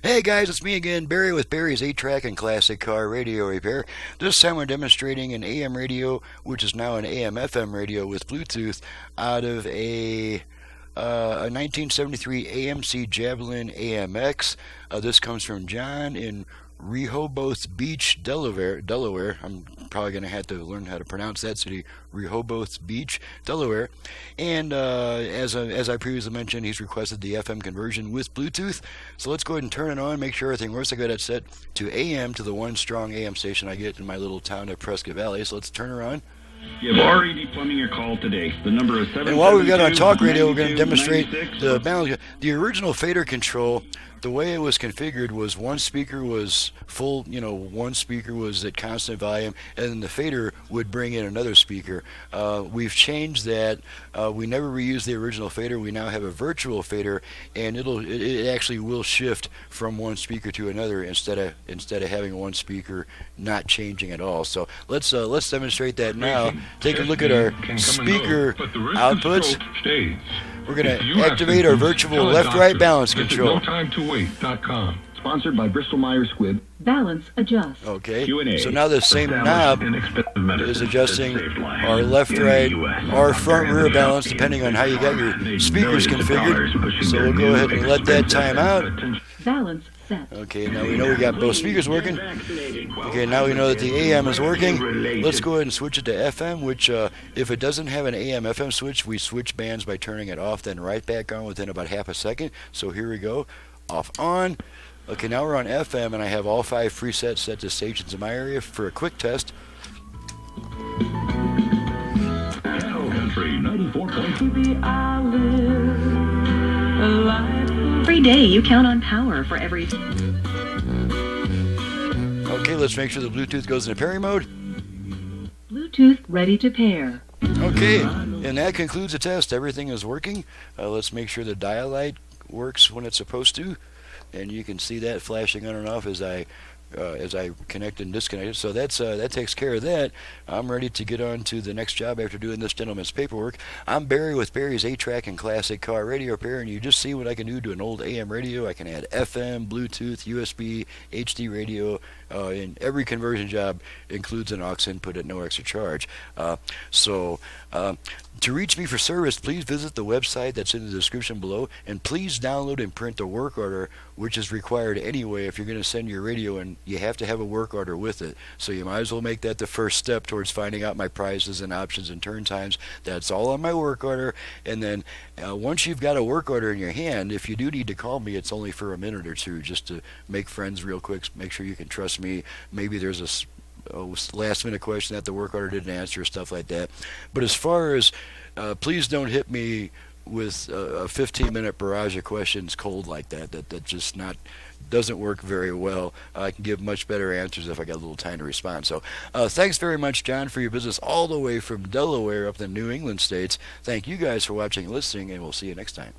Hey guys, it's me again, Barry with Barry's 8-Track and Classic Car Radio Repair. This time we're demonstrating an AM radio, which is now an AM/FM radio with Bluetooth, out of a 1973 AMC Javelin AMX. This comes from John in Rehoboth Beach, Delaware. I'm probably going to have to learn how to pronounce that city, Rehoboth Beach, Delaware. And as I previously mentioned, he's requested the FM conversion with Bluetooth. So let's go ahead and turn it on, make sure everything works. I got it set to AM, to the one strong AM station I get in my little town of Prescott Valley. So let's turn her on. Give RED Plumbing your call today. The number is 772. And while we've got on talk radio, we're going to demonstrate the balance. The original fader control, the way it was configured was one speaker was full, one speaker was at constant volume, and then the fader would bring in another speaker. We've changed that. We never reused the original fader. We now have a virtual fader, and it actually will shift from one speaker to another instead of having one speaker not changing at all. So let's demonstrate that now. Take a look at our speaker outputs. We're going to activate our virtual left-right balance control. NoTimeToWait.com. Sponsored by Bristol Myers Squibb. Balance adjust. Okay, Q&A. so now the same knob is adjusting our left-right, our front-rear balance, depending on how you got your speakers configured. So we'll go ahead and let that time out. Balance set. Okay, now we know we got both speakers working. Okay, now we know that the AM is working. Let's go ahead and switch it to FM, which if it doesn't have an AM/FM switch, we switch bands by turning it off, then right back on within about half a second. So here we go. Off, on. Okay, now we're on FM, and I have all 5 presets set to stations in my area for a quick test. Country 94.2. Every day you count on power for every... Okay, let's make sure the Bluetooth goes into pairing mode. Bluetooth ready to pair. Okay, and that concludes the test. Everything is working. Let's make sure the dial light works when it's supposed to. And you can see that flashing on and off as I connect and disconnect it. So that takes care of that. I'm ready to get on to the next job after doing this gentleman's paperwork. I'm Barry with Barry's 8-Track and Classic Car Radio Repair, and you just see what I can do to an old AM radio. I can add FM, Bluetooth, USB, HD radio, and every conversion job includes an aux input at no extra charge. To reach me for service, please visit the website that's in the description below, and please download and print a work order, which is required anyway if you're going to send your radio, and you have to have a work order with it. So you might as well make that the first step towards finding out my prices and options and turn times. That's all on my work order. And then once you've got a work order in your hand, if you do need to call me, it's only for a minute or two just to make friends real quick, make sure you can trust me. Maybe there's a last minute question that the work order didn't answer, stuff like that. But as far as please don't hit me with a 15-minute barrage of questions cold like that just doesn't work very well. I can give much better answers if I got a little time to respond. So thanks very much, John, for your business all the way from Delaware up in the New England states. Thank you guys for watching and listening, and we'll see you next time.